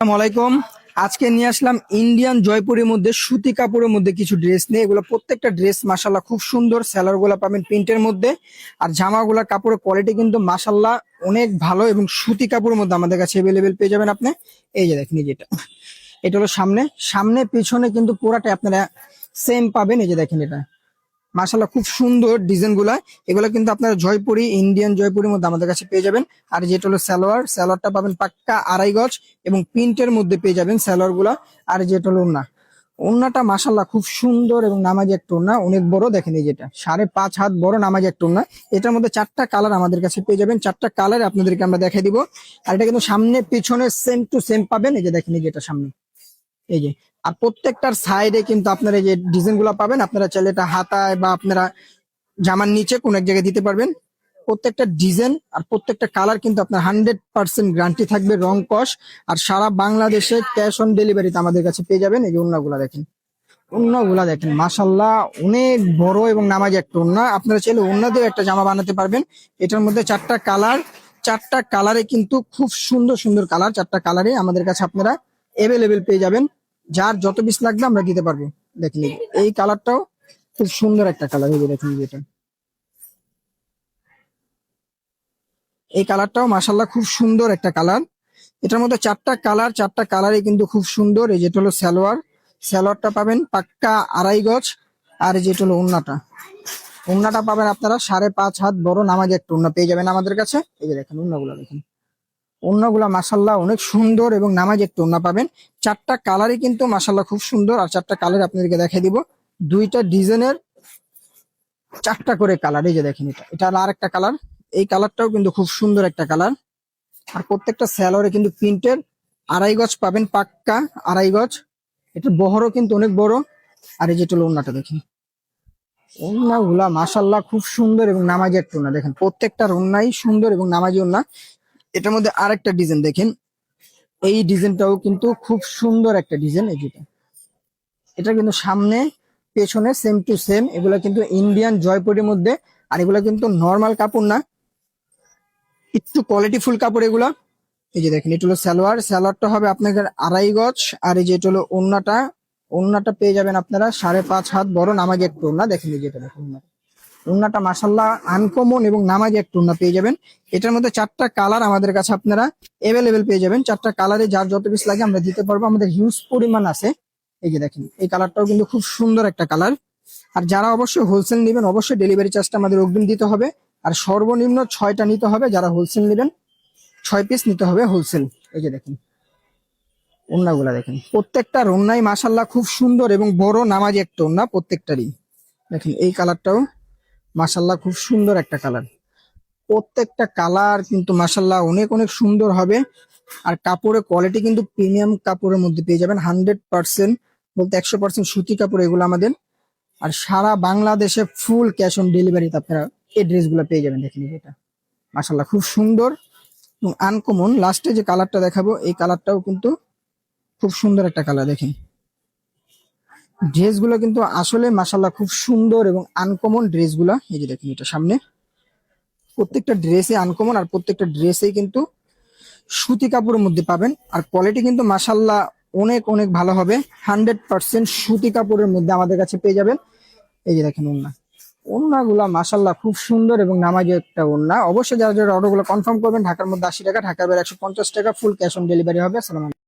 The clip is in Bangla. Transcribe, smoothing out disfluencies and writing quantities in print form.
আসসালামাইকুম। আজকে নিয়ে আসলাম ইন্ডিয়ান জয়পুরের মধ্যে সুতি কাপড়ের মধ্যে কিছু ড্রেস নিয়ে। এগুলো প্রত্যেকটা ড্রেস মাশাল্লাহ খুব সুন্দর। সেলার গুলা পাবেন প্রিন্টের মধ্যে, আর জামাগুলা কাপড়ের কোয়ালিটি কিন্তু মাশাল্লাহ অনেক ভালো এবং সুতি কাপড়ের মধ্যে আমাদের কাছে অ্যাভেলেবেল পেয়ে যাবেন আপনি। এই যে দেখেন, যেটা এটা হলো সামনে সামনে পিছনে কিন্তু পুরাটা আপনারা সেম পাবেন। এই যে দেখেন, এটা মাশাল্লাহ খুব সুন্দর ডিজাইন গুলা। এগুলো কিন্তু আপনারা জয়পুরি, ইন্ডিয়ান জয়পুরের মধ্যে আমাদের কাছে পেয়ে যাবেন। আর যেটা হলো সালোয়ারটা পাবেন পাক্কা আড়াই গজ এবং প্রিন্টের মধ্যে পেয়ে যাবেন সালোয়ার গুলা। আর যেটা হলো ওন্নাটা মাশাল্লাহ খুব সুন্দর এবং নামাজি একটা ওন্না, অনেক বড়। দেখেন এই যেটা 5.5 হাত বড় নামাজি একটা ওন্না। এটার মধ্যে 4টা কালার আমাদের কাছে পেয়ে যাবেন। 4টা কালার আপনাদেরকে আমরা দেখাই দিব। আর এটা কিন্তু সামনে পিছনে সেম টু সেম পাবেন। এই যে দেখেন, এই যেটা সামনে, এই যে। আর প্রত্যেকটার সাইডে কিন্তু আপনারা এই যে ডিজাইন গুলা পাবেন, আপনারা চাইলে এটা হাতায় বা আপনারা জামার নিচে কোন এক জায়গায় দিতে পারবেন। প্রত্যেকটা ডিজাইন আর প্রত্যেকটা কালার কিন্তু আপনার 100% গ্যারান্টি থাকবে, রং কস। আর সারা বাংলাদেশে ক্যাশ অন ডেলিভারিতে আমাদের কাছে পেয়ে যাবেন। এই যে ওন্নাগুলা দেখেন, ওন্নাগুলা দেখেন মাশাল্লাহ অনেক বড় এবং নামাজি একটা ওন্না। আপনারা চাইলে ওন্না দিয়ে একটা জামা বানাতে পারবেন। এটার মধ্যে 4টা কালার, 4টা কালারে কিন্তু খুব সুন্দর সুন্দর কালার। 4টা কালারে আমাদের কাছে আপনারা অ্যাভেলেবেল পেয়ে যাবেন। যার যত পিস লাগবে আমরা দিতে পারবো। দেখেন এই কালারটাও খুব সুন্দর একটা কালার। এই যে দেখেন, এটা এই কালারটাও মাশাল্লাহ খুব সুন্দর একটা কালার। এটার মধ্যে 4টা কালার, 4টা কালারই কিন্তু খুব সুন্দর। এই যেটা হলো সালোয়ারটা পাবেন পাক্কা আড়াই গজ। আর এই যেটা হলো ওন্নাটা পাবেন আপনারা 5.5 হাত বড় নামাজি একটা ওন্না পেয়ে যাবেন আমাদের কাছে। এই যে দেখেন ওন্নাগুলা দেখেন, ওন্নাগুলা মাশাল্লাহ অনেক সুন্দর এবং নামাজি একটা ওন্না পাবেন। 4টা কালারই কিন্তু মাশাল্লাহ খুব সুন্দর। আর 4টা কালার আপনাদেরকে দেখাই দিব। দুইটা ডিজাইনের 4টা করে কালার। এই যে দেখেন, এটা আর আরেকটা কালার। এই কালারটাও কিন্তু খুব সুন্দর একটা কালার। আর প্রত্যেকটা সালোয়ারে কিন্তু প্রিন্টের আড়াই গজ পাবেন পাক্কা আড়াই গজ। এটা বহরও কিন্তু অনেক বড়। আর এই যেটা হলো ওন্নাটা দেখেন, ওন্নাগুলা মাশাল্লাহ খুব সুন্দর এবং নামাজি একটা ওন্না। দেখেন প্রত্যেকটার ওন্নাই সুন্দর এবং নামাজি ওন্না। এটার মধ্যে আরেকটা ডিজাইন দেখেন, এই ডিজাইনটাও কিন্তু খুব সুন্দর একটা ডিজাইন। এই যেটা, এটা কিন্তু সামনে পেছনে সেম টু সেম। এগুলা কিন্তু ইন্ডিয়ান জয়পুরের মধ্যে। আর এগুলা কিন্তু নর্মাল কাপড় না, একটু কোয়ালিটি ফুল কাপড় এগুলা। এই যে দেখেন, এটা হলো সালোয়ারটা হবে আপনাদের আড়াই গজ। আর এই যে এটা হলো ওন্নাটা পেয়ে যাবেন আপনারা 5.5 হাত বড় নামাজি একটা ওন্না। দেখেন এই যেটা দেখেন, ওন্নাটা মাশাল্লাহ আনকমন এবং নামাজি একটা ওন্না পেয়ে যাবেন। এটার মধ্যে 4টা কালার আমাদের কাছে আপনারা অ্যাভেলেবেল পেয়ে যাবেন। 4টা কালারে যার যত পিস লাগে আমরা দিতে পারবো, আমাদের হিউজ পরিমাণ আছে। এই যে দেখেন, এই কালারটাও কিন্তু খুব সুন্দর একটা কালার। আর যারা অবশ্যই হোলসেল নেবেন, অবশ্যই ডেলিভারি চার্জটা আমাদের অগ্রিম দিতে হবে। আর সর্বনিম্ন 6টা নিতে হবে। যারা হোলসেল নেবেন 6 পিস নিতে হবে হোলসেল। এই যে দেখেন ওন্নাগুলা দেখেন, প্রত্যেকটা ওন্নাই মাশাল্লাহ খুব সুন্দর এবং বড় নামাজি একটা ওন্না প্রত্যেকটারই। দেখেন এই কালারটাও মাশাল্লাহ খুব সুন্দর একটা কালার। প্রত্যেকটা কালার কিন্তু মাশাল্লাহ অনেক অনেক সুন্দর হবে। আর কাপড়ের কোয়ালিটি কিন্তু প্রিমিয়াম কাপড়ের মধ্যে পেয়ে যাবেন। 100% বলতে 100% সুতি কাপড় এগুলো আমাদের। আর সারা বাংলাদেশে ফুল ক্যাশ অন ডেলিভারিতে আপনারা এই ড্রেসগুলো পেয়ে যাবেন। দেখেন এটা মাশাল্লাহ খুব সুন্দর এবং আনকমন। লাস্টে যে কালারটা দেখাবো, এই কালারটাও কিন্তু খুব সুন্দর একটা কালার। দেখেন ড্রেসগুলো কিন্তু আসলে মাশাল্লাহ খুব সুন্দর এবং আনকমন ড্রেসগুলা। এই যে দেখেন, এটা সামনে প্রত্যেকটা ড্রেসে আনকমন। আর প্রত্যেকটা ড্রেসেই কিন্তু সুতি কাপড়ের মধ্যে পাবেন। আর কোয়ালিটি কিন্তু মাশাল্লাহ অনেক অনেক ভালো হবে। 100% সুতি কাপড়ের মধ্যে আমাদের কাছে পেয়ে যাবেন। এই যে দেখেন ওন্নাগুলা মাশাল্লাহ খুব সুন্দর এবং নামাজি একটা ওন্না। অবশ্যই যারা যারা অর্ডার গুলো কনফার্ম করবেন, ঢাকার মধ্যে 80 টাকা, ঢাকার বাইরে 150 টাকা, ফুল ক্যাশ অন ডেলিভারি হবে। আসসালামু আলাইকুম।